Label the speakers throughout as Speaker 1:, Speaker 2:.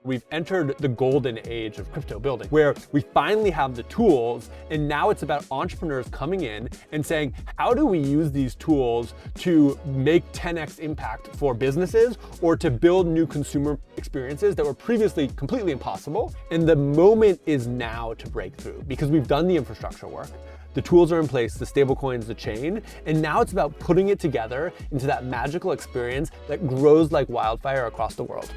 Speaker 1: We've entered the golden age of crypto building, where we finally have the tools, and now it's about entrepreneurs coming in and saying, how do we use these tools to make 10x impact for businesses or to build new consumer experiences that were previously completely impossible? And the moment is now to break through, because we've done the infrastructure work. The tools are in place, the stablecoins, the chain, and now it's about putting it together into that magical experience that grows like wildfire across the world.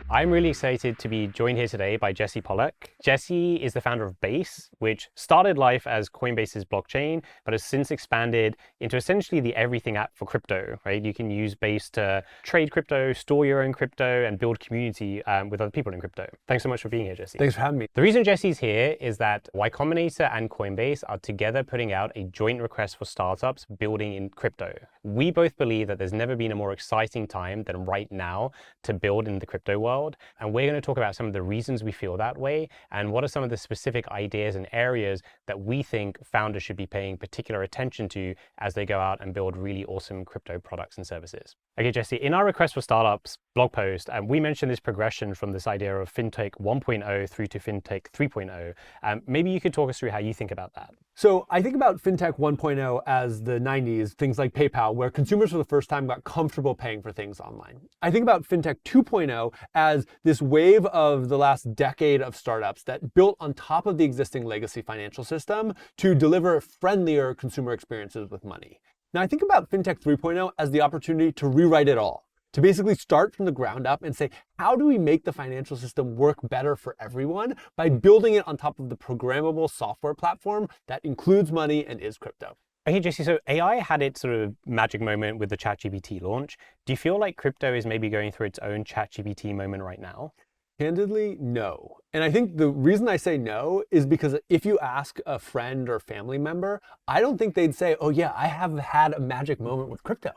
Speaker 2: I'm really excited to be joined here today by Jesse Pollak. Jesse is the founder of Base, which started life as Coinbase's blockchain, but has since expanded into essentially the everything app for crypto, right? You can use Base to trade crypto, store your own crypto, and build community with other people in crypto. Thanks so much for being here, Jesse.
Speaker 1: Thanks for having me.
Speaker 2: The reason Jesse's here is that Y Combinator and Coinbase are together putting out a joint request for startups building in crypto. We both believe that there's never been a more exciting time than right now to build in the crypto world. And we're going to talk about some of the reasons we feel that way and what are some of the specific ideas and areas that we think founders should be paying particular attention to as they go out and build really awesome crypto products and services. Okay, Jesse, in our request for startups blog post, we mentioned this progression from this idea of Fintech 1.0 through to Fintech 3.0. Maybe you could talk us through how you think about that.
Speaker 1: So I think about Fintech 1.0 as the 90s, things like PayPal, where consumers for the first time got comfortable paying for things online. I think about Fintech 2.0 as this wave of the last decade of startups that built on top of the existing legacy financial system to deliver friendlier consumer experiences with money. Now I think about Fintech 3.0 as the opportunity to rewrite it all, to basically start from the ground up and say, how do we make the financial system work better for everyone by building it on top of the programmable software platform that includes money and is crypto?
Speaker 2: Okay, Jesse, so AI had its sort of magic moment with the ChatGPT launch. Do you feel like crypto is maybe going through its own ChatGPT moment right now?
Speaker 1: Candidly, no. And I think the reason I say no is because if you ask a friend or family member, I don't think they'd say, oh yeah, I have had a magic moment with crypto.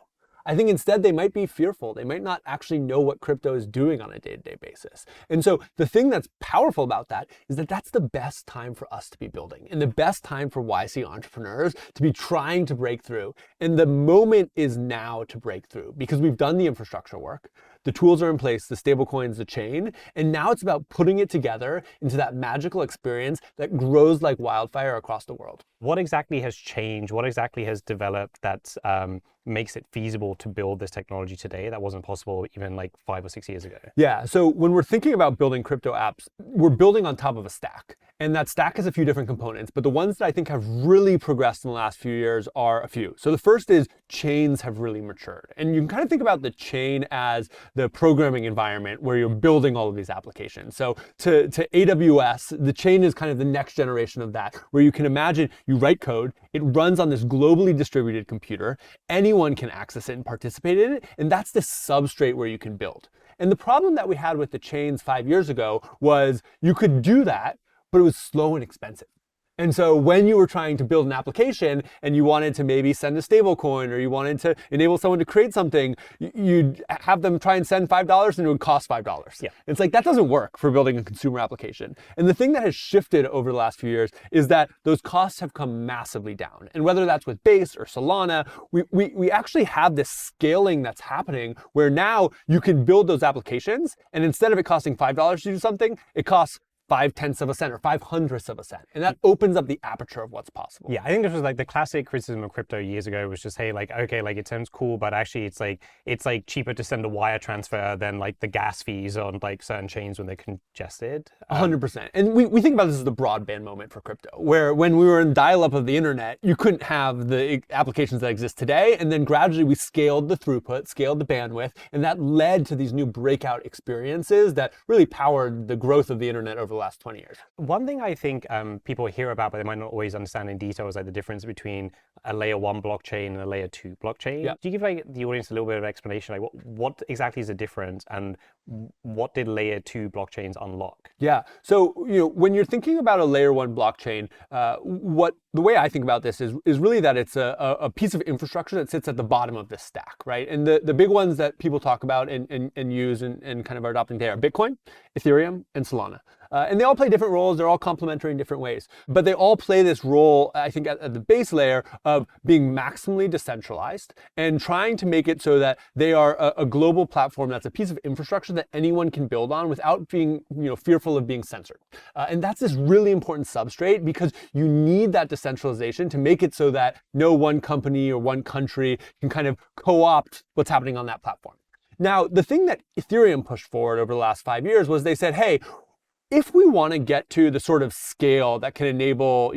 Speaker 1: I think instead they might be fearful. They might not actually know what crypto is doing on a day-to-day basis. And so the thing that's powerful about that is that that's the best time for us to be building and the best time for YC entrepreneurs to be trying to break through. And the moment is now to break through because we've done the infrastructure work. The tools are in place, the stablecoins, the chain, and now it's about putting it together into that magical experience that grows like wildfire across the world.
Speaker 2: What exactly has changed? What exactly has developed that makes it feasible to build this technology today that wasn't possible even like 5 or 6 years ago?
Speaker 1: Yeah, so when we're thinking about building crypto apps, we're building on top of a stack. And that stack has a few different components, but the ones that I think have really progressed in the last few years are a few. So the first is chains have really matured. And you can kind of think about the chain as the programming environment where you're building all of these applications. So to AWS, the chain is kind of the next generation of that, where you can imagine you write code, it runs on this globally distributed computer, anyone can access it and participate in it, and that's the substrate where you can build. And the problem that we had with the chains 5 years ago was you could do that, but it was slow and expensive. And so when you were trying to build an application and you wanted to maybe send a stable coin or you wanted to enable someone to create something, you'd have them try and send $5 and it would cost $5.
Speaker 2: Yeah.
Speaker 1: It's like that doesn't work for building a consumer application. And the thing that has shifted over the last few years is that those costs have come massively down. And whether that's with Base or Solana, we actually have this scaling that's happening where now you can build those applications and instead of it costing $5 to do something, it costs 0.5 of a cent or 0.05 of a cent. And that opens up the aperture of what's possible.
Speaker 2: Yeah, I think this was like the classic criticism of crypto years ago was just, hey, like, okay, like it sounds cool, but actually it's like cheaper to send a wire transfer than like the gas fees on like certain chains when they're congested.
Speaker 1: 100%. And we think about this as the broadband moment for crypto, where when we were in dial-up of the internet, you couldn't have the applications that exist today. And then gradually we scaled the throughput, scaled the bandwidth, and that led to these new breakout experiences that really powered the growth of the internet over the last 20 years.
Speaker 2: One thing I think people hear about, but they might not always understand in detail, is like the difference between a layer 1 blockchain and a layer 2 blockchain.
Speaker 1: Yeah.
Speaker 2: Do you give like the audience a little bit of explanation, like what exactly is the difference and what did layer 2 blockchains unlock?
Speaker 1: Yeah, so when you're thinking about a layer 1 blockchain, the way I think about this is really that it's a piece of infrastructure that sits at the bottom of this stack, right? And the big ones that people talk about and use and kind of are adopting today are Bitcoin, Ethereum, and Solana. And they all play different roles. They're all complementary in different ways. But they all play this role, I think, at the base layer of being maximally decentralized and trying to make it so that they are a global platform that's a piece of infrastructure that anyone can build on without being fearful of being censored. And that's this really important substrate because you need that decentralization to make it so that no one company or one country can kind of co-opt what's happening on that platform. Now, the thing that Ethereum pushed forward over the last 5 years was they said, hey, if we want to get to the sort of scale that can enable,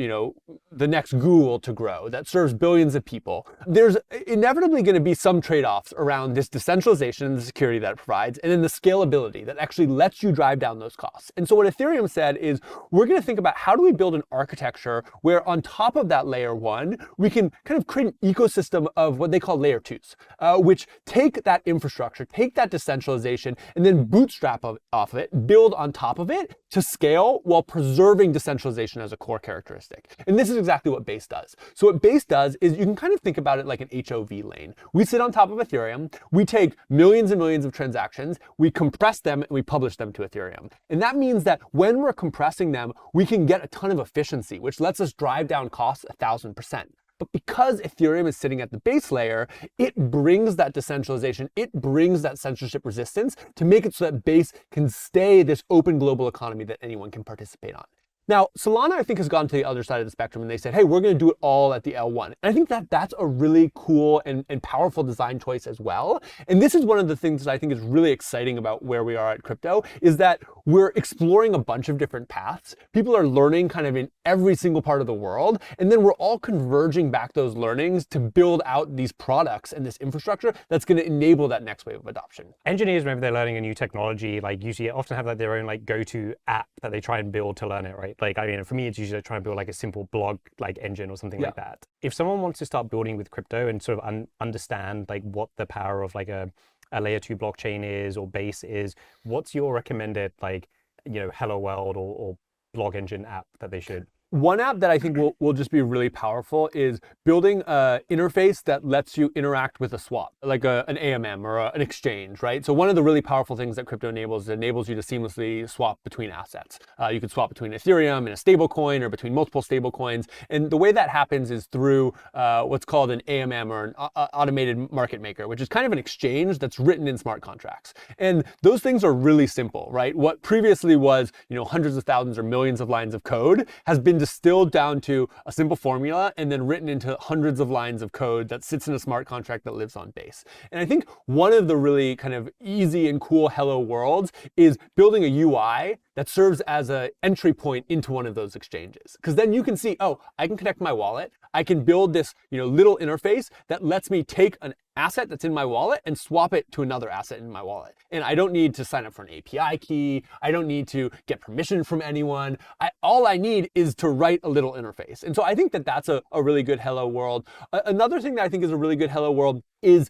Speaker 1: the next Google to grow, that serves billions of people, there's inevitably going to be some trade-offs around this decentralization and the security that it provides, and then the scalability that actually lets you drive down those costs. And so what Ethereum said is, we're going to think about how do we build an architecture where on top of that layer one, we can kind of create an ecosystem of what they call layer twos, which take that infrastructure, take that decentralization, and then bootstrap off of it, build on top of it, to scale while preserving decentralization as a core characteristic. And this is exactly what Base does. So what Base does is you can kind of think about it like an HOV lane. We sit on top of Ethereum, we take millions and millions of transactions, we compress them, and we publish them to Ethereum. And that means that when we're compressing them, we can get a ton of efficiency, which lets us drive down costs 1,000%. But because Ethereum is sitting at the base layer, it brings that decentralization, it brings that censorship resistance to make it so that Base can stay this open global economy that anyone can participate on. Now, Solana, I think, has gone to the other side of the spectrum and they said, hey, we're going to do it all at the L1. And I think that that's a really cool and powerful design choice as well. And this is one of the things that I think is really exciting about where we are at crypto, is that we're exploring a bunch of different paths. People are learning kind of in every single part of the world. And then we're all converging back those learnings to build out these products and this infrastructure that's going to enable that next wave of adoption.
Speaker 2: Engineers, whenever they're learning a new technology, usually often have their own go-to app that they try and build to learn it, right? For me, it's usually trying to build a simple blog engine or something like that. If someone wants to start building with crypto and sort of understand what the power of a layer 2 blockchain is or Base is, what's your recommended Hello World or blog engine app that they should?
Speaker 1: One app that I think will just be really powerful is building an interface that lets you interact with a swap, like an AMM or an exchange, right? So one of the really powerful things that crypto enables is it enables you to seamlessly swap between assets. You could swap between Ethereum and a stablecoin or between multiple stablecoins. And the way that happens is through what's called an AMM or an automated market maker, which is kind of an exchange that's written in smart contracts. And those things are really simple, right? What previously was, hundreds of thousands or millions of lines of code has been distilled down to a simple formula and then written into hundreds of lines of code that sits in a smart contract that lives on Base. And I think one of the really kind of easy and cool hello worlds is building a UI that serves as an entry point into one of those exchanges. Because then you can see, oh, I can connect my wallet. I can build this little interface that lets me take an asset that's in my wallet and swap it to another asset in my wallet. And I don't need to sign up for an API key. I don't need to get permission from anyone. All I need is to write a little interface. And so I think that that's a really good hello world. Another thing that I think is a really good hello world is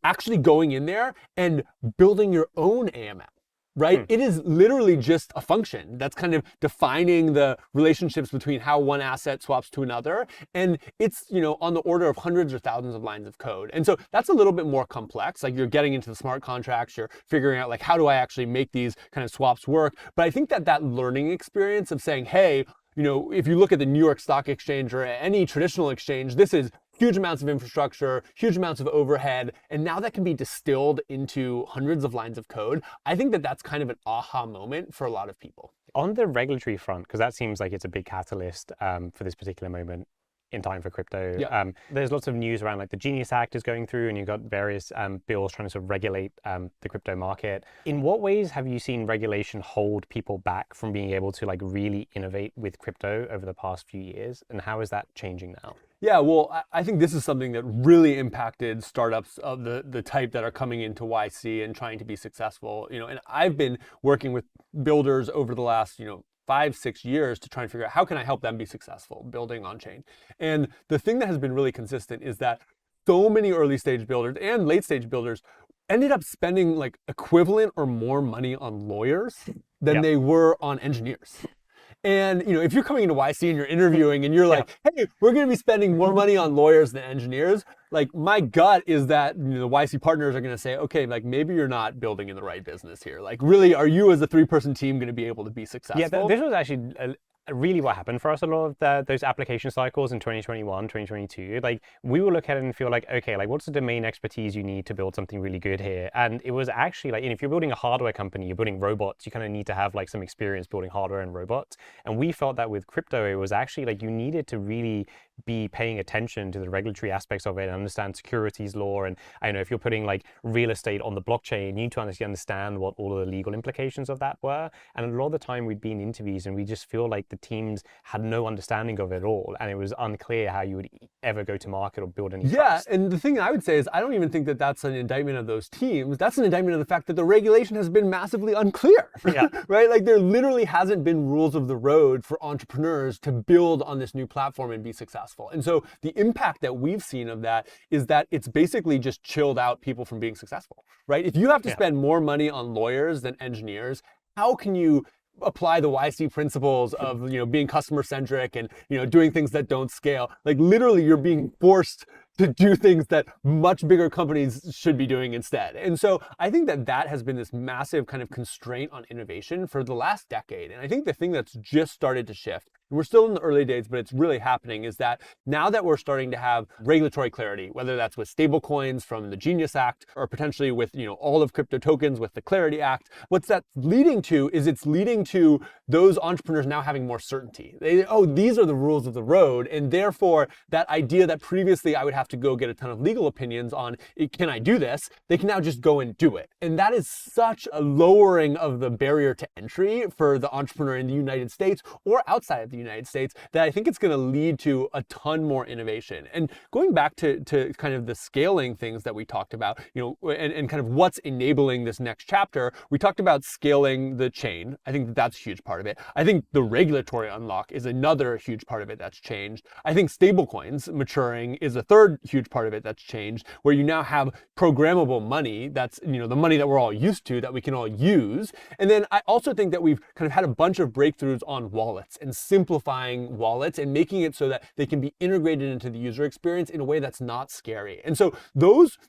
Speaker 1: actually going in there and building your own AMM. Right? It is literally just a function that's kind of defining the relationships between how one asset swaps to another. And it's, on the order of hundreds or thousands of lines of code. And so that's a little bit more complex. You're getting into the smart contracts, you're figuring out how do I actually make these kind of swaps work? But I think that learning experience of saying, hey, if you look at the New York Stock Exchange or any traditional exchange, this is huge amounts of infrastructure, huge amounts of overhead, and now that can be distilled into hundreds of lines of code. I think that that's kind of an aha moment for a lot of people.
Speaker 2: On the regulatory front, because that seems like it's a big catalyst for this particular moment in time for crypto.
Speaker 1: Yeah.
Speaker 2: There's lots of news around the Genius Act is going through, and you've got various bills trying to sort of regulate the crypto market. In what ways have you seen regulation hold people back from being able to really innovate with crypto over the past few years? And how is that changing now?
Speaker 1: Yeah, well, I think this is something that really impacted startups of the type that are coming into YC and trying to be successful. And I've been working with builders over the last, 5-6 years to try and figure out how can I help them be successful building on-chain. And the thing that has been really consistent is that so many early stage builders and late stage builders ended up spending equivalent or more money on lawyers than they were on engineers. And if you're coming into YC and you're interviewing and you're like, hey, we're going to be spending more money on lawyers than engineers, like my gut is that the YC partners are going to say, okay, like maybe you're not building in the right business here. Like really, are you as a 3-person team going to be able to be successful?
Speaker 2: Yeah, this was actually really what happened for us a lot of those application cycles in 2021, 2022. Like we will look at it and feel like, okay, like what's the domain expertise you need to build something really good here? And it was actually like, if you're building a hardware company, you're building robots, you kind of need to have like some experience building hardware and robots. And we felt that with crypto, it was actually like you needed to really be paying attention to the regulatory aspects of it and understand securities law. And I know if you're putting like real estate on the blockchain, you need to understand what all of the legal implications of that were. And a lot of the time we'd be in interviews and we just feel like the teams had no understanding of it at all. And it was unclear how you would ever go to market or build any trust.
Speaker 1: And the thing I would say is I don't even think that that's an indictment of those teams. That's an indictment of the fact that the regulation has been massively unclear, right? Like there literally hasn't been rules of the road for entrepreneurs to build on this new platform and be successful. And so the impact that we've seen of that is that it's basically just chilled out people from being successful, right? If you have to spend more money on lawyers than engineers, how can you apply the YC principles of being customer centric and doing things that don't scale? Like literally you're being forced to do things that much bigger companies should be doing instead. And so I think that has been this massive kind of constraint on innovation for the last decade. And I think the thing that's just started to shift, we're still in the early days, but it's really happening, is that now that we're starting to have regulatory clarity, whether that's with stablecoins from the Genius Act or potentially with all of crypto tokens with the Clarity Act, what's that leading to is it's leading to those entrepreneurs now having more certainty. These are the rules of the road, and therefore that idea that previously I would have to go get a ton of legal opinions on, can I do this? They can now just go and do it. And that is such a lowering of the barrier to entry for the entrepreneur in the United States or outside of the United States that I think it's going to lead to a ton more innovation. And going back to kind of the scaling things that we talked about, and kind of what's enabling this next chapter, we talked about scaling the chain. I think that's a huge part of it. I think the regulatory unlock is another huge part of it that's changed. I think stablecoins maturing is a third huge part of it that's changed, where you now have programmable money that's, the money that we're all used to, that we can all use. And then I also think that we've kind of had a bunch of breakthroughs on wallets and simplifying wallets and making it so that they can be integrated into the user experience in a way that's not scary. And so those,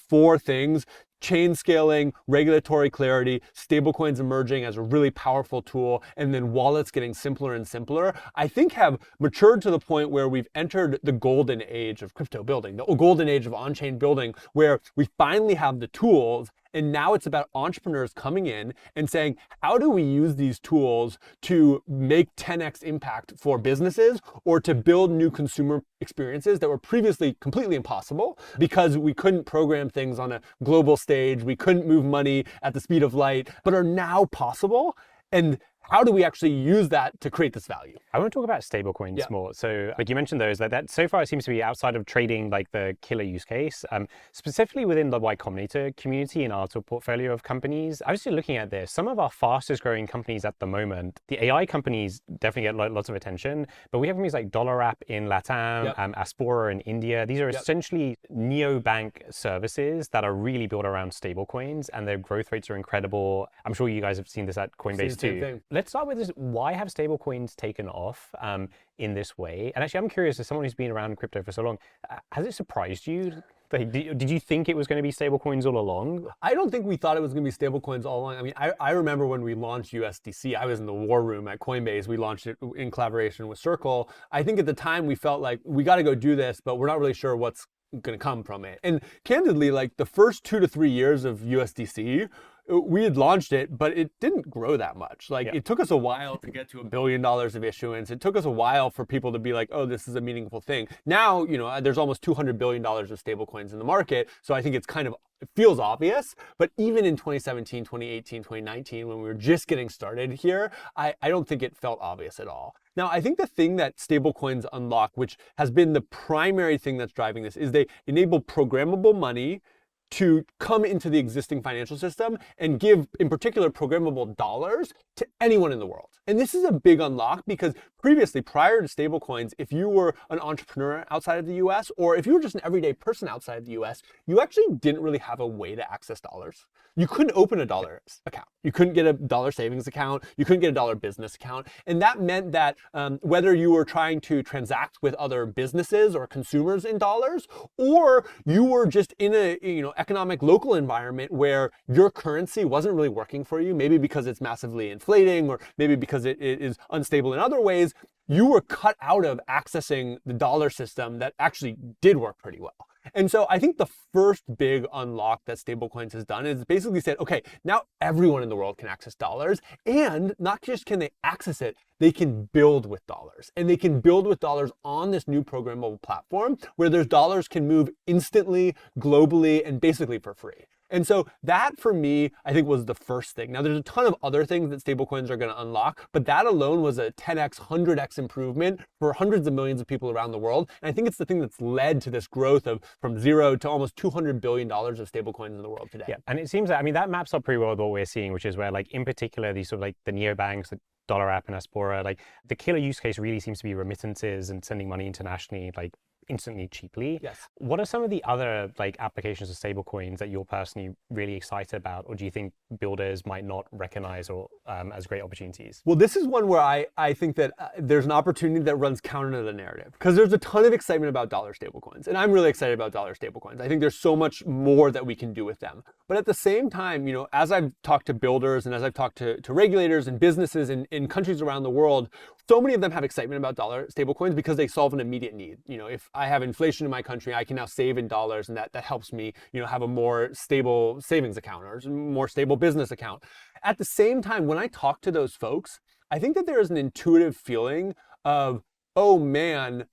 Speaker 1: 4 things, chain scaling, regulatory clarity, stablecoins emerging as a really powerful tool, and then wallets getting simpler and simpler, I think have matured to the point where we've entered the golden age of crypto building, the golden age of on-chain building, where we finally have the tools. And now it's about entrepreneurs coming in and saying, how do we use these tools to make 10x impact for businesses or to build new consumer experiences that were previously completely impossible because we couldn't program things on a global stage, we couldn't move money at the speed of light, but are now possible? And how do we actually use that to create this value?
Speaker 2: I want to talk about stablecoins more. So like you mentioned those, that so far it seems to be outside of trading like the killer use case, specifically within the Y Combinator community in our portfolio of companies. I was just looking at this, some of our fastest growing companies at the moment, the AI companies definitely get lots of attention, but we have companies like DollarApp in LATAM, Aspora in India. These are essentially neobank services that are really built around stablecoins, and their growth rates are incredible. I'm sure you guys have seen this at Coinbase too. Let's start with this. Why have stablecoins taken off in this way? And actually, I'm curious, as someone who's been around crypto for so long, has it surprised you? Did you think it was going to be stablecoins all along?
Speaker 1: I don't think we thought it was going to be stablecoins all along. I mean, I remember when we launched USDC, I was in the war room at Coinbase. We launched it in collaboration with Circle. I think at the time we felt like we got to go do this, but we're not really sure what's going to come from it. And candidly, like the first 2 to 3 years of USDC, we had launched it, but it didn't grow that much. Like it took us a while to get to $1 billion of issuance. It took us a while for people to be like, oh, this is a meaningful thing. Now, there's almost $200 billion of stablecoins in the market. So I think it feels obvious, but even in 2017, 2018, 2019, when we were just getting started here, I don't think it felt obvious at all. Now, I think the thing that stablecoins unlock, which has been the primary thing that's driving this, is they enable programmable money to come into the existing financial system and give, in particular, programmable dollars to anyone in the world. And this is a big unlock because previously, prior to stablecoins, if you were an entrepreneur outside of the US, or if you were just an everyday person outside of the US, you actually didn't really have a way to access dollars. You couldn't open a dollar account. You couldn't get a dollar savings account. You couldn't get a dollar business account. And that meant that whether you were trying to transact with other businesses or consumers in dollars, or you were just in a economic local environment where your currency wasn't really working for you, maybe because it's massively inflating, or maybe because it is unstable in other ways, you were cut out of accessing the dollar system that actually did work pretty well. And so I think the first big unlock that stablecoins has done is basically said, okay, now everyone in the world can access dollars, and not just can they access it, they can build with dollars. And they can build with dollars on this new programmable platform where those dollars can move instantly, globally, and basically for free. And so that, for me, I think was the first thing. Now, there's a ton of other things that stablecoins are going to unlock, but that alone was a 10x, 100x improvement for hundreds of millions of people around the world. And I think it's the thing that's led to this growth of from zero to almost $200 billion of stablecoins in the world today.
Speaker 2: Yeah, and it seems that, that maps up pretty well with what we're seeing, which is where, like, in particular, these sort of like the neobanks, the Dollar App and Aspora, like the killer use case really seems to be remittances and sending money internationally, like instantly, cheaply.
Speaker 1: Yes.
Speaker 2: What are some of the other like applications of stablecoins that you're personally really excited about, or do you think builders might not recognize or as great opportunities?
Speaker 1: Well, this is one where I think that there's an opportunity that runs counter to the narrative, because there's a ton of excitement about dollar stablecoins, and I'm really excited about dollar stablecoins. I think there's so much more that we can do with them. But at the same time, as I've talked to builders and as I've talked to regulators and businesses in countries around the world, so many of them have excitement about dollar stablecoins because they solve an immediate need. If I have inflation in my country, I can now save in dollars, and that helps me, have a more stable savings account or more stable business account. At the same time, when I talk to those folks, I think that there is an intuitive feeling of, oh man,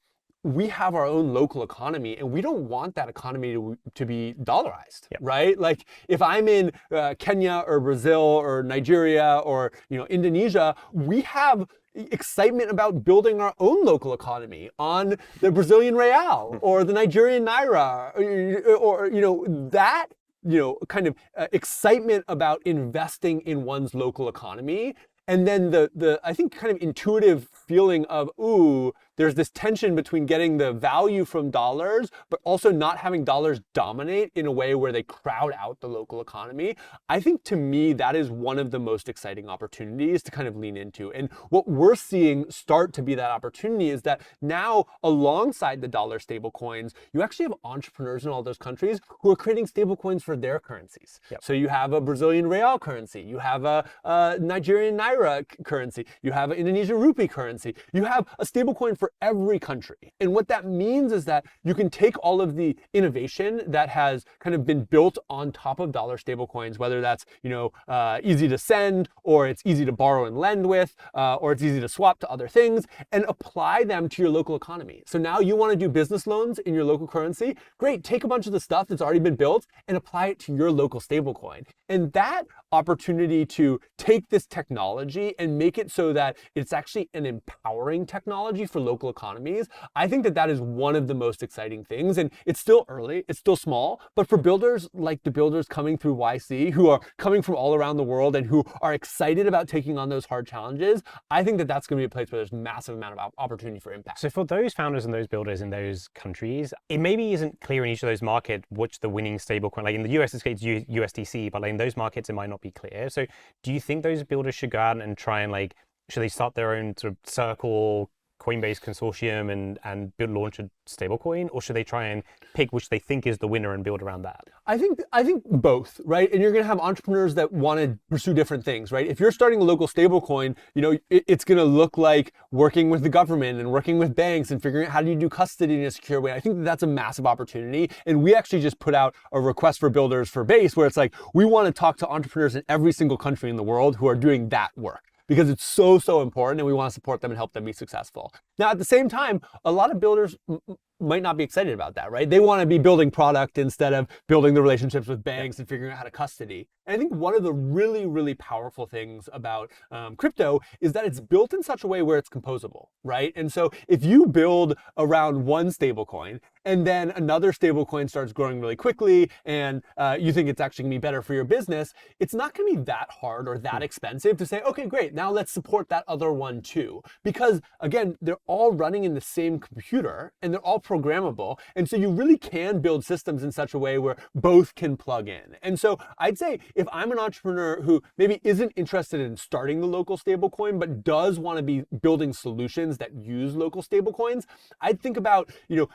Speaker 1: we have our own local economy and we don't want that economy to be dollarized, yep. Right? Like if I'm in Kenya or Brazil or Nigeria or Indonesia, we have excitement about building our own local economy on the Brazilian real or the Nigerian naira or that kind of excitement about investing in one's local economy. And then the I think kind of intuitive feeling of, ooh, there's this tension between getting the value from dollars, but also not having dollars dominate in a way where they crowd out the local economy. I think to me, that is one of the most exciting opportunities to kind of lean into. And what we're seeing start to be that opportunity is that now, alongside the dollar stable coins, you actually have entrepreneurs in all those countries who are creating stable coins for their currencies. Yep. So you have a Brazilian real currency, you have a Nigerian naira currency, you have an Indonesian rupee currency, you have a stable coin for every country. And what that means is that you can take all of the innovation that has kind of been built on top of dollar stablecoins, whether that's easy to send, or it's easy to borrow and lend with, or it's easy to swap to other things, and apply them to your local economy. So now you want to do business loans in your local currency? Great, take a bunch of the stuff that's already been built and apply it to your local stablecoin. And that opportunity to take this technology and make it so that it's actually an empowering technology for local economies, I think that is one of the most exciting things. And it's still early, it's still small, but for builders like the builders coming through YC, who are coming from all around the world and who are excited about taking on those hard challenges, I think that that's going to be a place where there's massive amount of opportunity for impact.
Speaker 2: So for those founders and those builders in those countries, it maybe isn't clear in each of those markets which the winning stablecoin, like in the US it's USDC, but like in those markets it might not be clear. So do you think those builders should go out and try and should they start their own sort of Circle, Coinbase consortium and launch a stablecoin, or should they try and pick which they think is the winner and build around that?
Speaker 1: I think both, right? And you're going to have entrepreneurs that want to pursue different things, right? If you're starting a local stablecoin, it's going to look like working with the government and working with banks and figuring out how do you do custody in a secure way. I think that's a massive opportunity. And we actually just put out a request for builders for Base, where it's like, we want to talk to entrepreneurs in every single country in the world who are doing that work, because it's so important and we want to support them and help them be successful. Now, at the same time, a lot of builders might not be excited about that, right? They want to be building product instead of building the relationships with banks and figuring out how to custody. And I think one of the really, really powerful things about crypto is that it's built in such a way where it's composable, right? And so if you build around one stablecoin and then another stablecoin starts growing really quickly and you think it's actually gonna be better for your business, it's not gonna be that hard or that expensive to say, okay, great, now let's support that other one too. Because again, they're all running in the same computer and they're all programmable. And so you really can build systems in such a way where both can plug in. And so I'd say if I'm an entrepreneur who maybe isn't interested in starting the local stablecoin, but does want to be building solutions that use local stablecoins, I'd think about,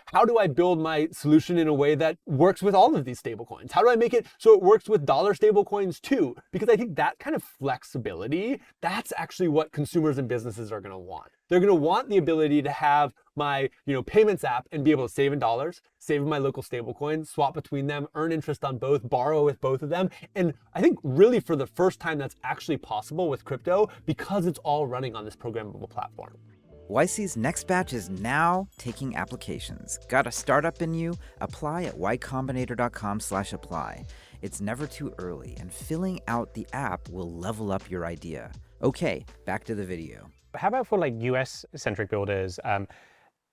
Speaker 1: how do I build my solution in a way that works with all of these stablecoins? How do I make it so it works with dollar stablecoins too? Because I think that kind of flexibility, that's actually what consumers and businesses are going to want. They're going to want the ability to have my, payments app and be able to save in dollars, save in my local stablecoin, swap between them, earn interest on both, borrow with both of them. And I think really for the first time that's actually possible with crypto because it's all running on this programmable platform.
Speaker 3: YC's next batch is now taking applications. Got a startup in you? Apply at ycombinator.com/apply. It's never too early, and filling out the app will level up your idea. Okay, back to the video.
Speaker 2: How about for like US-centric builders?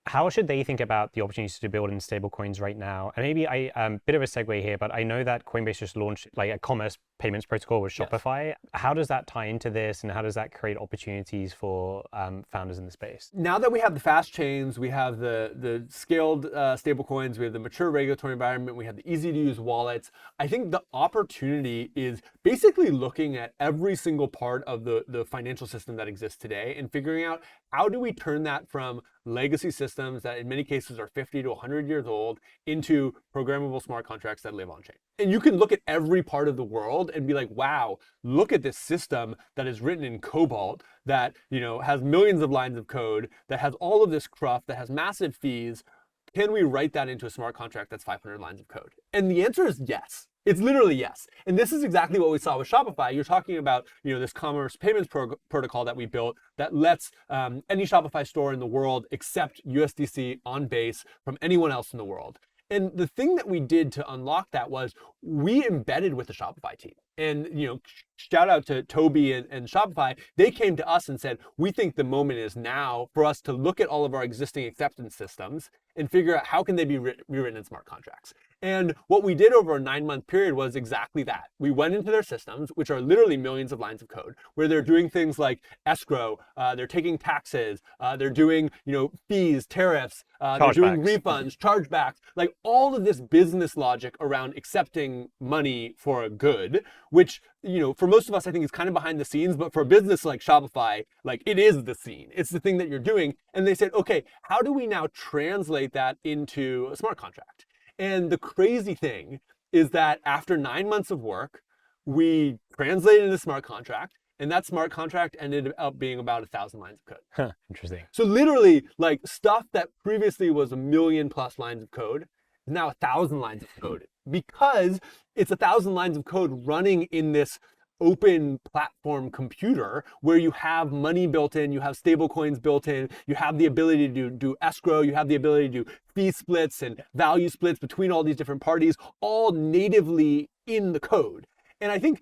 Speaker 2: How should they think about the opportunities to build in stablecoins right now? And maybe bit of a segue here, but I know that Coinbase just launched like a commerce payments protocol with Shopify. Yes. How does that tie into this, and how does that create opportunities for founders in the space?
Speaker 1: Now that we have the fast chains, we have the scaled stablecoins, we have the mature regulatory environment, we have the easy to use wallets, I think the opportunity is basically looking at every single part of the financial system that exists today and figuring out how do we turn that from legacy systems that in many cases are 50 to 100 years old into programmable smart contracts that live on chain. And you can look at every part of the world and be like, wow, look at this system that is written in Cobalt that, has millions of lines of code, that has all of this cruft, that has massive fees. Can we write that into a smart contract that's 500 lines of code? And the answer is yes. It's literally yes. And this is exactly what we saw with Shopify. You're talking about, this commerce payments protocol that we built that lets any Shopify store in the world accept USDC on Base from anyone else in the world. And the thing that we did to unlock that was we embedded with the Shopify team. And, shout out to Toby and Shopify. They came to us and said, we think the moment is now for us to look at all of our existing acceptance systems and figure out how can they be rewritten in smart contracts. And what we did over a 9-month period was exactly that. We went into their systems, which are literally millions of lines of code, where they're doing things like escrow, they're taking taxes, they're doing, fees, tariffs, they're doing refunds, chargebacks, like all of this business logic around accepting money for a good, which, for most of us, I think is kind of behind the scenes, but for a business like Shopify, like it is the scene. It's the thing that you're doing. And they said, okay, how do we now translate that into a smart contract? And the crazy thing is that after 9 months of work, we translated into smart contract, and that smart contract ended up being about 1,000 lines of code.
Speaker 2: Huh, interesting.
Speaker 1: So literally, like stuff that previously was 1 million plus lines of code is now 1,000 lines of code because it's 1,000 lines of code running in this open platform computer where you have money built in, you have stable coins built in, you have the ability to do escrow, you have the ability to do fee splits and value splits between all these different parties, all natively in the code. And I think,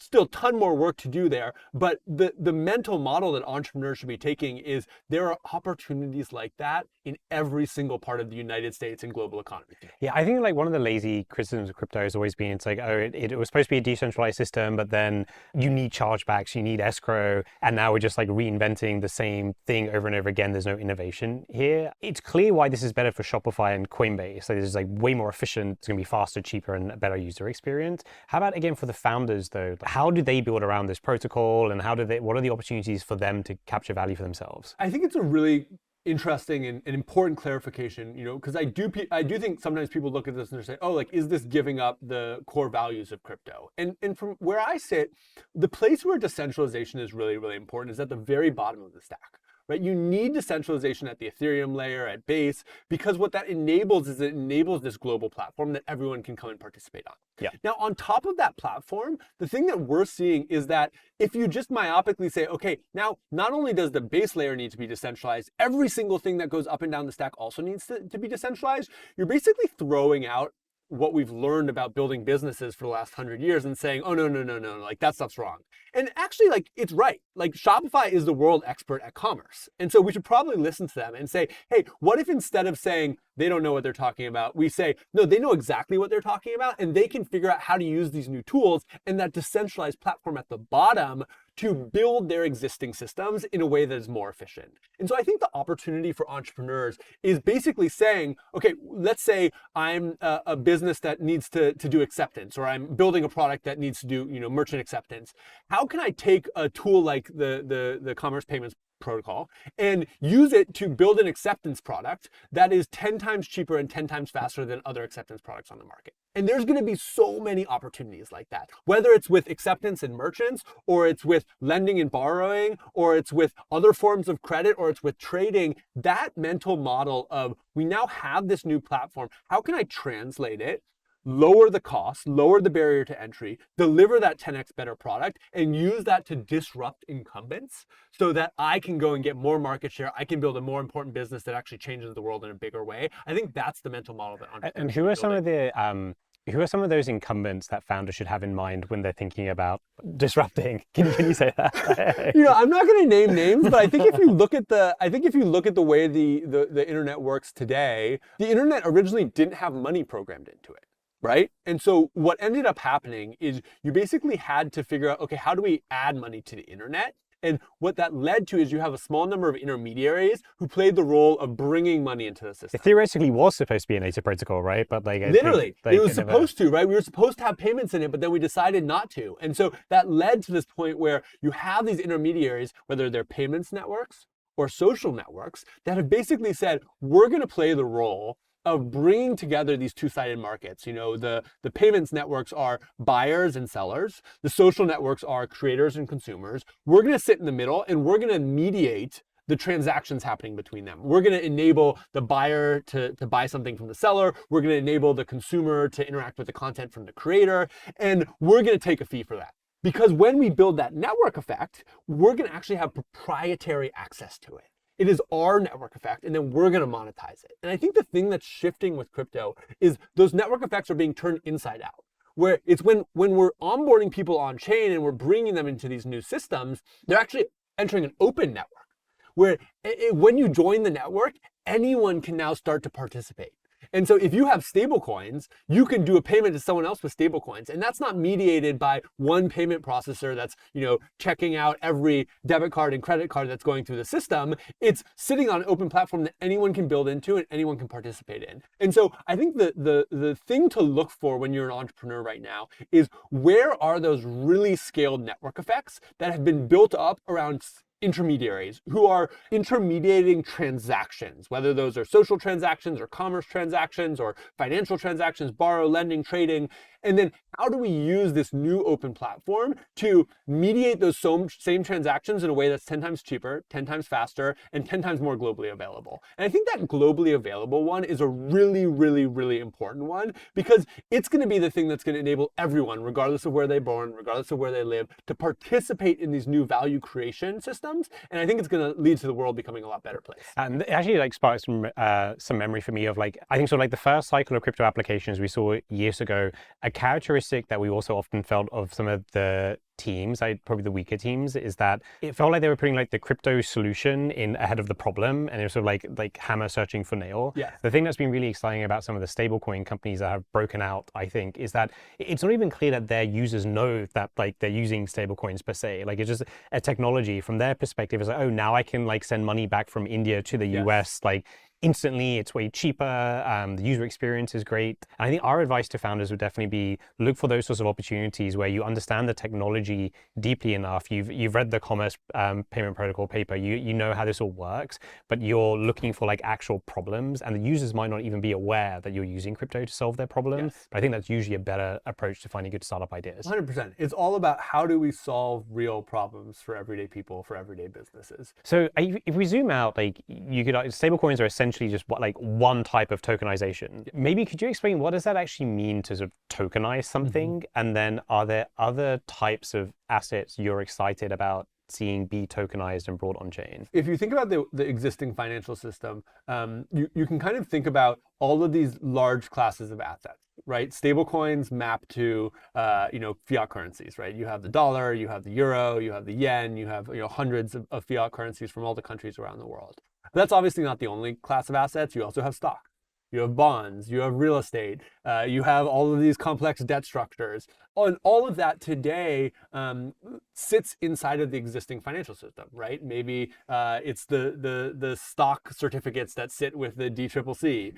Speaker 1: still a ton more work to do there, but the mental model that entrepreneurs should be taking is there are opportunities like that in every single part of the United States and global economy.
Speaker 2: Yeah, I think like one of the lazy criticisms of crypto has always been, it's like, oh, it was supposed to be a decentralized system, but then you need chargebacks, you need escrow, and now we're just like reinventing the same thing over and over again. There's no innovation here. It's clear why this is better for Shopify and Coinbase. Like, this is like way more efficient. It's gonna be faster, cheaper, and a better user experience. How about again for the founders though? How do they build around this protocol, and what are the opportunities for them to capture value for themselves?
Speaker 1: I think it's a really interesting and important clarification, because I do think sometimes people look at this and they say, oh, like, is this giving up the core values of crypto? And from where I sit, the place where decentralization is really, really important is at the very bottom of the stack, right? You need decentralization at the Ethereum layer, at base, because what that enables is it enables this global platform that everyone can come and participate on.
Speaker 2: Yeah.
Speaker 1: Now, on top of that platform, the thing that we're seeing is that if you just myopically say, okay, now not only does the base layer need to be decentralized, every single thing that goes up and down the stack also needs to be decentralized, you're basically throwing out what we've learned about building businesses for the last 100 years and saying, oh, no, like that stuff's wrong. And actually, like, it's right. Like, Shopify is the world expert at commerce. And so we should probably listen to them and say, hey, what if instead of saying they don't know what they're talking about, we say, no, they know exactly what they're talking about, and they can figure out how to use these new tools and that decentralized platform at the bottom to build their existing systems in a way that is more efficient. And so I think the opportunity for entrepreneurs is basically saying, okay, let's say I'm a business that needs to do acceptance, or I'm building a product that needs to do, merchant acceptance. How can I take a tool like the commerce payments protocol and use it to build an acceptance product that is 10 times cheaper and 10 times faster than other acceptance products on the market? And there's going to be so many opportunities like that, whether it's with acceptance and merchants, or it's with lending and borrowing, or it's with other forms of credit, or it's with trading. That mental model of, we now have this new platform, how can I translate it, lower the cost, lower the barrier to entry, deliver that 10x better product, and use that to disrupt incumbents so that I can go and get more market share. I can build a more important business that actually changes the world in a bigger way. I think that's the mental model that entrepreneurs
Speaker 2: And who are some of those incumbents that founders should have in mind when they're thinking about disrupting? Can you say that?
Speaker 1: I'm not going to name names, but I think if you look at the way the internet works today, the internet originally didn't have money programmed into it. Right? And so what ended up happening is you basically had to figure out, okay, how do we add money to the internet? And what that led to is you have a small number of intermediaries who played the role of bringing money into the system.
Speaker 2: It theoretically was supposed to be a native protocol, right? But
Speaker 1: literally, it was supposed to, right? We were supposed to have payments in it, but then we decided not to. And so that led to this point where you have these intermediaries, whether they're payments networks or social networks, that have basically said, we're going to play the role of bringing together these two-sided markets. The payments networks are buyers and sellers. The social networks are creators and consumers. We're going to sit in the middle and we're going to mediate the transactions happening between them. We're going to enable the buyer to buy something from the seller. We're going to enable the consumer to interact with the content from the creator. And we're going to take a fee for that. Because when we build that network effect, we're going to actually have proprietary access to it. It is our network effect, and then we're going to monetize it. And I think the thing that's shifting with crypto is those network effects are being turned inside out, where it's when we're onboarding people on chain and we're bringing them into these new systems, they're actually entering an open network, where when you join the network, anyone can now start to participate. And so if you have stablecoins, you can do a payment to someone else with stablecoins. And that's not mediated by one payment processor that's, checking out every debit card and credit card that's going through the system. It's sitting on an open platform that anyone can build into and anyone can participate in. And so I think the thing to look for when you're an entrepreneur right now is, where are those really scaled network effects that have been built up around intermediaries who are intermediating transactions, whether those are social transactions or commerce transactions or financial transactions, borrow, lending, trading. And then how do we use this new open platform to mediate those same transactions in a way that's 10 times cheaper, 10 times faster, and 10 times more globally available? And I think that globally available one is a really, really, really important one, because it's going to be the thing that's going to enable everyone, regardless of where they're born, regardless of where they live, to participate in these new value creation systems. And I think it's going to lead to the world becoming a lot better place.
Speaker 2: And it actually sparks some memory for me of I think the first cycle of crypto applications we saw years ago. A characteristic that we also often felt of some of the teams, probably the weaker teams, is that it felt like they were putting the crypto solution in ahead of the problem, and it was sort of like hammer searching for nail.
Speaker 1: Yeah.
Speaker 2: The thing that's been really exciting about some of the stablecoin companies that have broken out, I think, is that it's not even clear that their users know that they're using stablecoins per se. It's just a technology from their perspective. It's oh, now I can send money back from India to the US instantly, it's way cheaper, the user experience is great. And I think our advice to founders would definitely be look for those sorts of opportunities where you understand the technology deeply enough. You've read the commerce payment protocol paper, you know how this all works, but you're looking for like actual problems, and the users might not even be aware that you're using crypto to solve their problems.
Speaker 1: Yes.
Speaker 2: But I think that's usually a better approach to finding good startup ideas.
Speaker 1: 100%. It's all about how do we solve real problems for everyday people, for everyday businesses.
Speaker 2: So if we zoom out, like you could, stablecoins are essentially just like one type of tokenization. Maybe could you explain what does that actually mean to sort of tokenize something? And then are there other types of assets you're excited about seeing be tokenized and brought on chain?
Speaker 1: If you think about the existing financial system, you can kind of think about all of these large classes of assets, right? Stablecoins map to fiat currencies, right? You have the dollar, you have the euro, you have the yen, you have hundreds of fiat currencies from all the countries around the world. But that's obviously not the only class of assets. You also have stock. You have bonds, you have real estate, you have all of these complex debt structures. And all of that today sits inside of the existing financial system, right? Maybe it's the stock certificates that sit with the DCCC.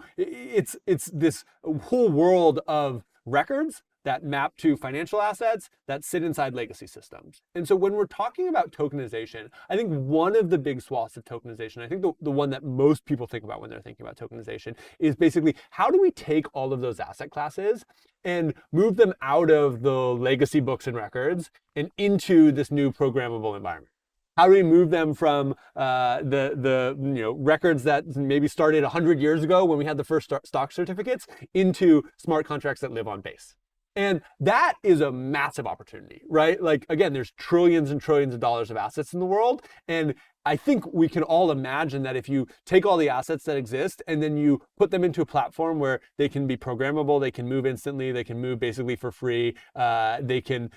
Speaker 1: It's this whole world of records that map to financial assets that sit inside legacy systems. And so when we're talking about tokenization, I think one of the big swaths of tokenization, I think the one that most people think about when they're thinking about tokenization is basically how do we take all of those asset classes and move them out of the legacy books and records and into this new programmable environment? How do we move them from the records that maybe started 100 years ago when we had the first stock certificates into smart contracts that live on Base? And that is a massive opportunity, right? Like, again, there's trillions and trillions of dollars of assets in the world. And I think we can all imagine that if you take all the assets that exist and then you put them into a platform where they can be programmable, they can move instantly, they can move basically for free, they can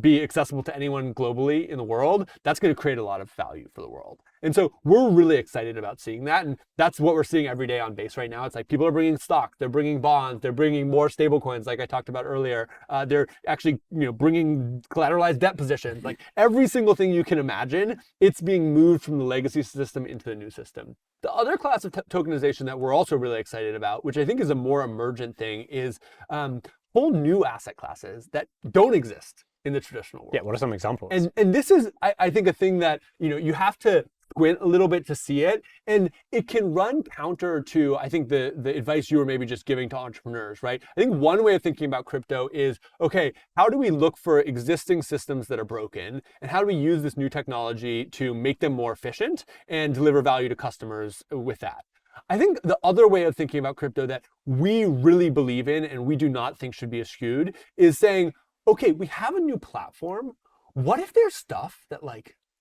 Speaker 1: be accessible to anyone globally in the world, that's going to create a lot of value for the world. And so we're really excited about seeing that. And that's what we're seeing every day on Base right now. It's like people are bringing stock, they're bringing bonds, they're bringing more stablecoins like I talked about earlier. They're actually bringing collateralized debt positions. Like every single thing you can imagine, it's being moved from the legacy system into the new system. The other class of tokenization that we're also really excited about, which I think is a more emergent thing, is whole new asset classes that don't exist in the traditional world.
Speaker 2: Yeah, what are some examples?
Speaker 1: And this is, I think, a thing that you have to squint a little bit to see it, and it can run counter to, I think, the advice you were maybe just giving to entrepreneurs, right? I think one way of thinking about crypto is, okay, how do we look for existing systems that are broken, and how do we use this new technology to make them more efficient and deliver value to customers with that? I think the other way of thinking about crypto that we really believe in and we do not think should be eschewed is saying, okay, we have a new platform. What if there's stuff that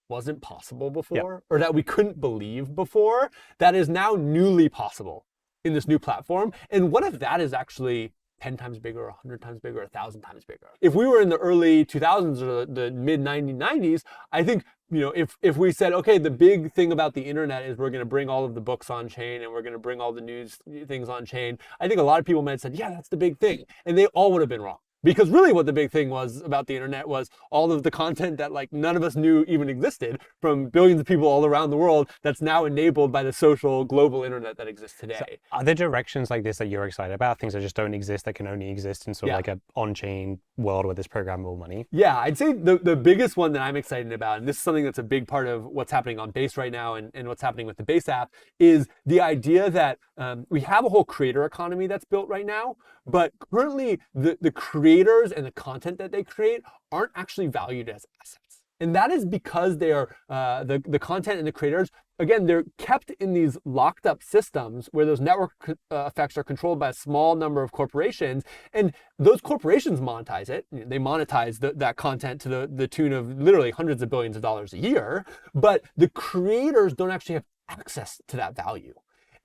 Speaker 1: wasn't possible before, or that we couldn't believe before, that is now newly possible in this new platform? And what if that is actually 10 times bigger, 100 times bigger, 1,000 times bigger? If we were in the early 2000s or the mid 1990s, I think, if we said, okay, the big thing about the internet is we're going to bring all of the books on chain and we're going to bring all the news things on chain, I think a lot of people might have said, yeah, that's the big thing. And they all would have been wrong. Because really what the big thing was about the internet was all of the content that none of us knew even existed from billions of people all around the world that's now enabled by the social global internet that exists today.
Speaker 2: So are there directions like this that you're excited about? Things that just don't exist, that can only exist in sort of like an on-chain world where there's programmable money?
Speaker 1: Yeah, I'd say the biggest one that I'm excited about, and this is something that's a big part of what's happening on Base right now and what's happening with the Base app, is the idea that we have a whole creator economy that's built right now, but currently the creators and the content that they create aren't actually valued as assets. And that is because they are the content and the creators, again, they're kept in these locked up systems where those network effects are controlled by a small number of corporations. And those corporations monetize it. They monetize that content to the tune of literally hundreds of billions of dollars a year. But the creators don't actually have access to that value.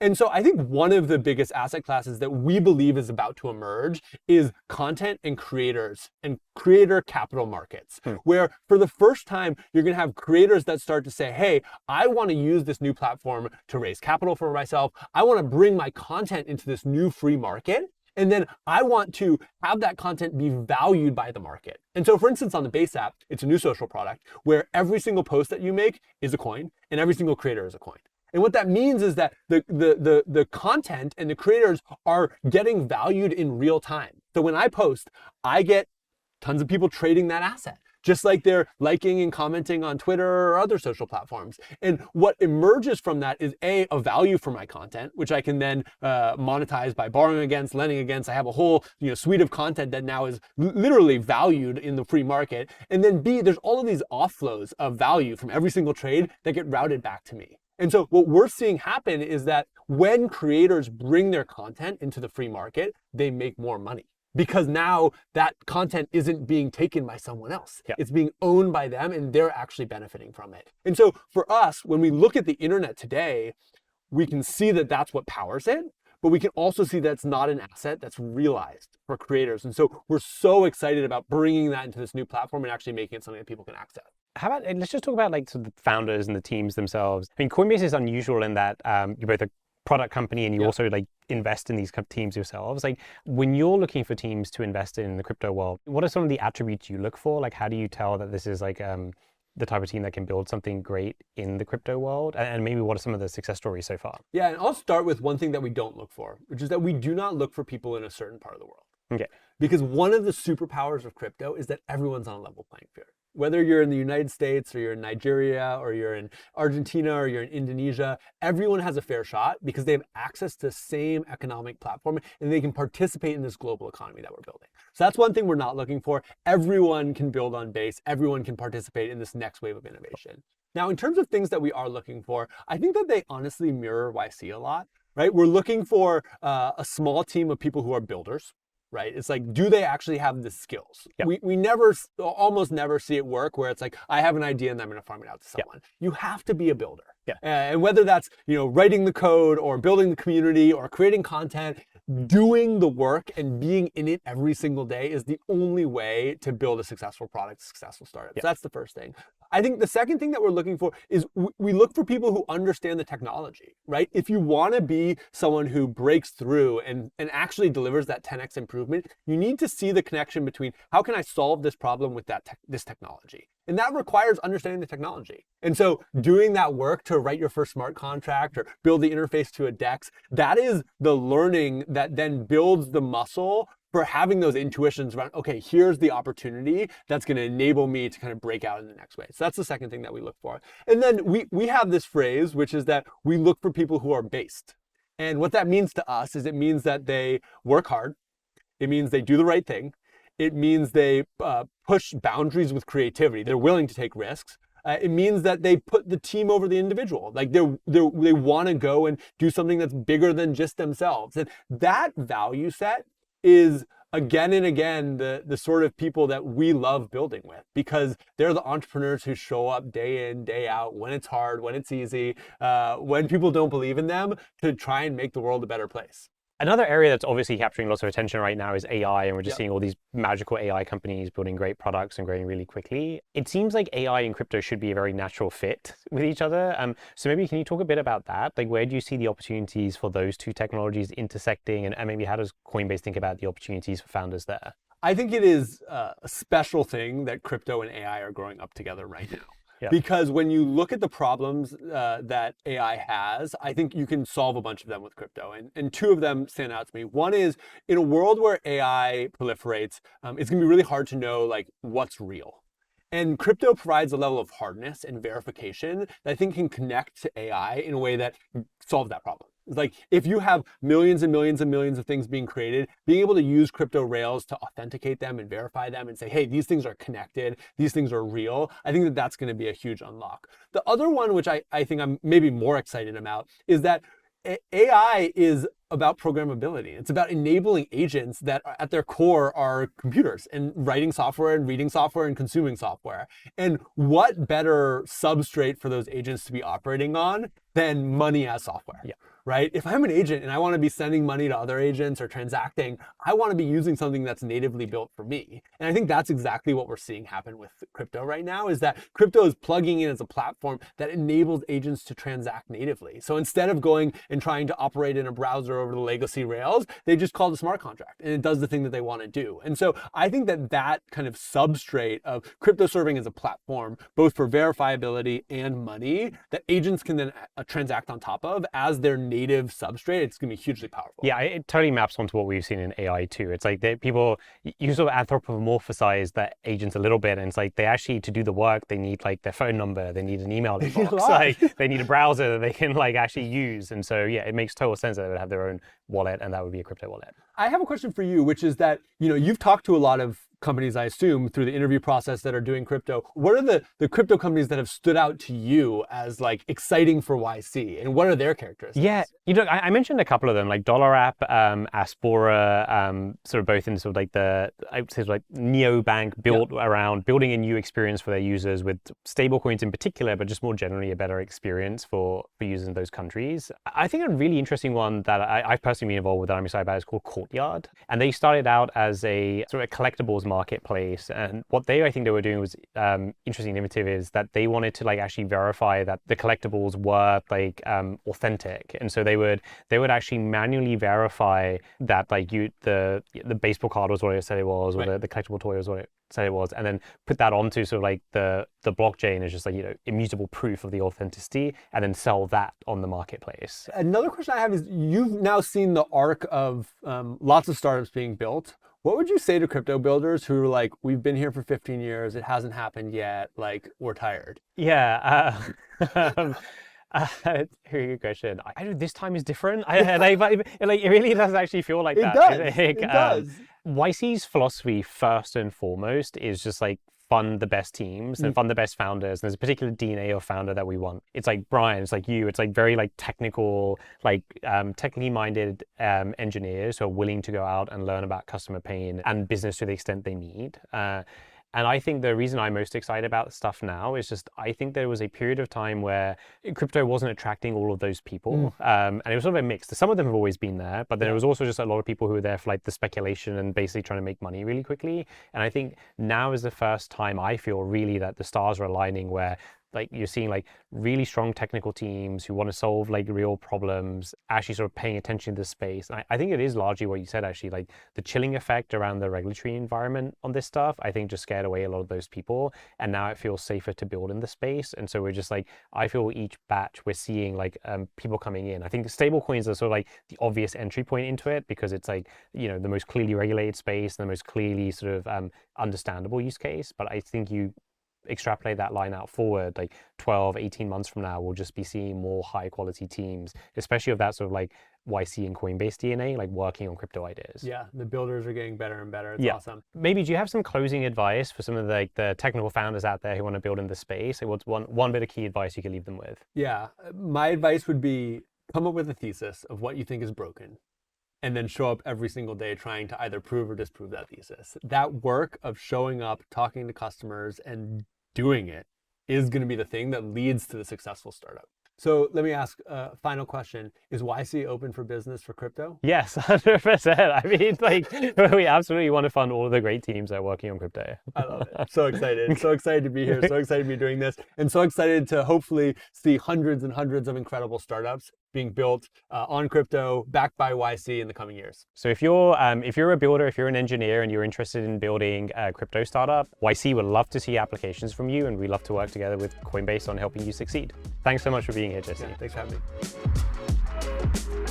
Speaker 1: And so I think one of the biggest asset classes that we believe is about to emerge is content and creators and creator capital markets, where for the first time, you're going to have creators that start to say, hey, I want to use this new platform to raise capital for myself. I want to bring my content into this new free market. And then I want to have that content be valued by the market. And so, for instance, on the Base app, it's a new social product where every single post that you make is a coin and every single creator is a coin. And what that means is that the content and the creators are getting valued in real time. So when I post, I get tons of people trading that asset, just like they're liking and commenting on Twitter or other social platforms. And what emerges from that is a value for my content, which I can then monetize by borrowing against, lending against. I have a whole suite of content that now is literally valued in the free market. And then B, there's all of these offloads of value from every single trade that get routed back to me. And so what we're seeing happen is that when creators bring their content into the free market, they make more money. Because now that content isn't being taken by someone else.
Speaker 2: Yeah.
Speaker 1: It's being owned by them and they're actually benefiting from it. And so for us, when we look at the internet today, we can see that that's what powers it, but we can also see that it's not an asset that's realized for creators. And so we're so excited about bringing that into this new platform and actually making it something that people can access.
Speaker 2: How about, let's just talk about like sort of the founders and the teams themselves. I mean, Coinbase is unusual in that you're both a product company and you also like invest in these teams yourselves. Like when you're looking for teams to invest in the crypto world, what are some of the attributes you look for? Like how do you tell that this is like the type of team that can build something great in the crypto world? And maybe what are some of the success stories so far?
Speaker 1: Yeah, and I'll start with one thing that we don't look for, which is that we do not look for people in a certain part of the world.
Speaker 2: Okay.
Speaker 1: Because one of the superpowers of crypto is that everyone's on a level playing field. Whether you're in the United States or you're in Nigeria or you're in Argentina or you're in Indonesia, everyone has a fair shot because they have access to the same economic platform and they can participate in this global economy that we're building. So that's one thing we're not looking for. Everyone can build on Base. Everyone can participate in this next wave of innovation. Now, in terms of things that we are looking for, I think that they honestly mirror YC a lot, right? We're looking for a small team of people who are builders. Right? It's like, do they actually have the skills?
Speaker 2: Yep.
Speaker 1: We almost never see it work where it's like, I have an idea and I'm going to farm it out to someone. Yep. You have to be a builder.
Speaker 2: Yeah.
Speaker 1: And whether that's, writing the code or building the community or creating content, doing the work and being in it every single day is the only way to build a successful product, a successful startup.
Speaker 2: Yep.
Speaker 1: So that's the first thing. I think the second thing that we're looking for is we look for people who understand the technology, right? If you want to be someone who breaks through and actually delivers that 10x improvement, you need to see the connection between how can I solve this problem with this technology? And that requires understanding the technology. And so doing that work to write your first smart contract or build the interface to a DEX, that is the learning that then builds the muscle for having those intuitions around, okay, here's the opportunity that's going to enable me to kind of break out in the next way. So that's the second thing that we look for. And then we have this phrase, which is that we look for people who are based. And what that means to us is it means that they work hard. It means they do the right thing. It means they push boundaries with creativity. They're willing to take risks. It means that they put the team over the individual. Like they want to go and do something that's bigger than just themselves. And that value set is again and again the sort of people that we love building with, because they're the entrepreneurs who show up day in, day out, when it's hard, when it's easy, when people don't believe in them, to try and make the world a better place.
Speaker 2: Another area that's obviously capturing lots of attention right now is AI, and we're just seeing all these magical AI companies building great products and growing really quickly. It seems like AI and crypto should be a very natural fit with each other. So maybe can you talk a bit about that? Like, where do you see the opportunities for those two technologies intersecting, and maybe how does Coinbase think about the opportunities for founders there?
Speaker 1: I think it is a special thing that crypto and AI are growing up together right now.
Speaker 2: Yeah.
Speaker 1: Because when you look at the problems that AI has, I think you can solve a bunch of them with crypto. And two of them stand out to me. One is, in a world where AI proliferates, it's going to be really hard to know like what's real. And crypto provides a level of hardness and verification that I think can connect to AI in a way that solves that problem. It's like, if you have millions and millions and millions of things being created, being able to use crypto rails to authenticate them and verify them and say, hey, these things are connected, these things are real, I think that that's going to be a huge unlock. The other one, which I think I'm maybe more excited about, is that AI is about programmability. It's about enabling agents that at their core are computers and writing software and reading software and consuming software. And what better substrate for those agents to be operating on than money as software?
Speaker 2: Yeah.
Speaker 1: right? If I'm an agent and I want to be sending money to other agents or transacting, I want to be using something that's natively built for me. And I think that's exactly what we're seeing happen with crypto right now, is that crypto is plugging in as a platform that enables agents to transact natively. So instead of going and trying to operate in a browser over the legacy rails, they just call the smart contract and it does the thing that they want to do. And so I think that that kind of substrate of crypto serving as a platform, both for verifiability and money, that agents can then transact on top of as their native substrate, it's going to be hugely powerful.
Speaker 2: Yeah, it totally maps onto what we've seen in AI too. It's like people, you sort of anthropomorphize the agents a little bit, and it's like they actually, to do the work, they need like their phone number, they need an email inbox, like they need a browser that they can like actually use. And so yeah, it makes total sense that they would have their own wallet, and that would be a crypto wallet.
Speaker 1: I have a question for you, which is that, you've talked to a lot of companies, I assume, through the interview process that are doing crypto. What are the crypto companies that have stood out to you as like exciting for YC, and what are their characteristics?
Speaker 2: Yeah, I mentioned a couple of them, like Dollar App, Aspora, sort of both in sort of like I would say like neobank built around building a new experience for their users with stablecoins in particular, but just more generally a better experience for users in those countries. I think a really interesting one that I've personally been involved with that I'm excited about is called Courtyard. And they started out as a sort of a collectibles marketplace, and what I think they were doing was interesting and innovative, is that they wanted to like actually verify that the collectibles were like authentic, and so they would actually manually verify that like the baseball card was what it said it was, or the collectible toy was what it said it was, and then put that onto sort of like the blockchain as just like immutable proof of the authenticity, and then sell that on the marketplace.
Speaker 1: Another question I have is, you've now seen the arc of lots of startups being built. What would you say to crypto builders who are like, we've been here for 15 years, it hasn't happened yet, like we're tired?
Speaker 2: Yeah. Very good question. This time is different. It really does actually feel like that.
Speaker 1: It does.
Speaker 2: YC's philosophy, first and foremost, is just like fund the best teams and fund the best founders. And there's a particular DNA of founder that we want. It's like Brian, it's like you, it's like very like technical, like technically minded engineers who are willing to go out and learn about customer pain and business to the extent they need. And I think the reason I'm most excited about stuff now is just, I think there was a period of time where crypto wasn't attracting all of those people. And it was sort of a mix. Some of them have always been there, but then there was also just a lot of people who were there for like the speculation and basically trying to make money really quickly. And I think now is the first time I feel really that the stars are aligning, where like you're seeing like really strong technical teams who want to solve like real problems, actually sort of paying attention to the space. And I think it is largely what you said, actually, like the chilling effect around the regulatory environment on this stuff, I think just scared away a lot of those people. And now it feels safer to build in the space. And so we're just like, I feel each batch we're seeing like people coming in. I think stablecoins are sort of like the obvious entry point into it, because it's like, the most clearly regulated space and the most clearly sort of understandable use case. But I think you extrapolate that line out forward, like 12, 18 months from now, we'll just be seeing more high quality teams, especially of that sort of like YC and Coinbase DNA, like working on crypto ideas.
Speaker 1: Yeah, the builders are getting better and better. It's awesome.
Speaker 2: Maybe do you have some closing advice for some of the technical founders out there who want to build in the space? Like, what's one bit of key advice you could leave them with?
Speaker 1: Yeah, my advice would be, come up with a thesis of what you think is broken, and then show up every single day trying to either prove or disprove that thesis. That work of showing up, talking to customers, and doing it is going to be the thing that leads to the successful startup. So let me ask a final question. Is YC open for business for crypto?
Speaker 2: Yes, 100%. I mean, like, we absolutely want to fund all of the great teams that are working on crypto.
Speaker 1: I love it. So excited. So excited to be here. So excited to be doing this. And so excited to hopefully see hundreds and hundreds of incredible startups being built on crypto, backed by YC in the coming years.
Speaker 2: So if you're a builder, if you're an engineer and you're interested in building a crypto startup, YC would love to see applications from you, and we love to work together with Coinbase on helping you succeed. Thanks so much for being here, Jesse.
Speaker 1: Yeah, thanks for having me.